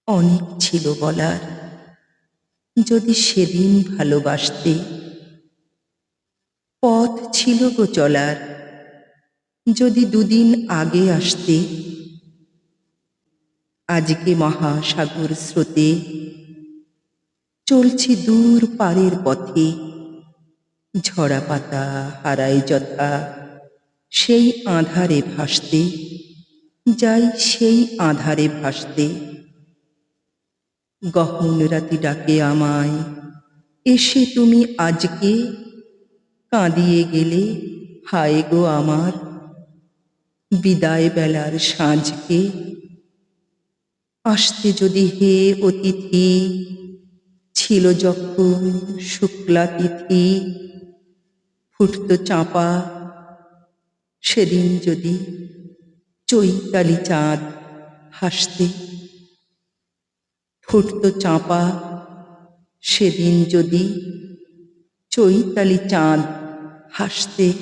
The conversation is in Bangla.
অনেক ছিল বলার, যদি সেদিন ভালোবাসতে। পথ ছিল গো চলার, যদি দুদিন আগে আসতে। আজকে মহাসাগর স্রোতে চলছি দূর পারের পথে। ঝরা পাতা হারায় যথা, সেই আঁধারে ভাসতে। যাই সেই আঁধারে ভাসতে। গহন রাতি ডাকে আমায়, এসে তুমি আজকে কাঁদিয়ে গেলে হায় গো আমার বিদায় বেলার সাঁঝকে। আসতে যদি হে অতিথি, ছিল যখন শুক্লা তিথি, ফুটতো চাঁপা সেদিন যদি চৈতালি চাঁদ হাসতে। ফুটতো চাঁপা সেদিন যদি চৈতালি চাঁদ হাসতে।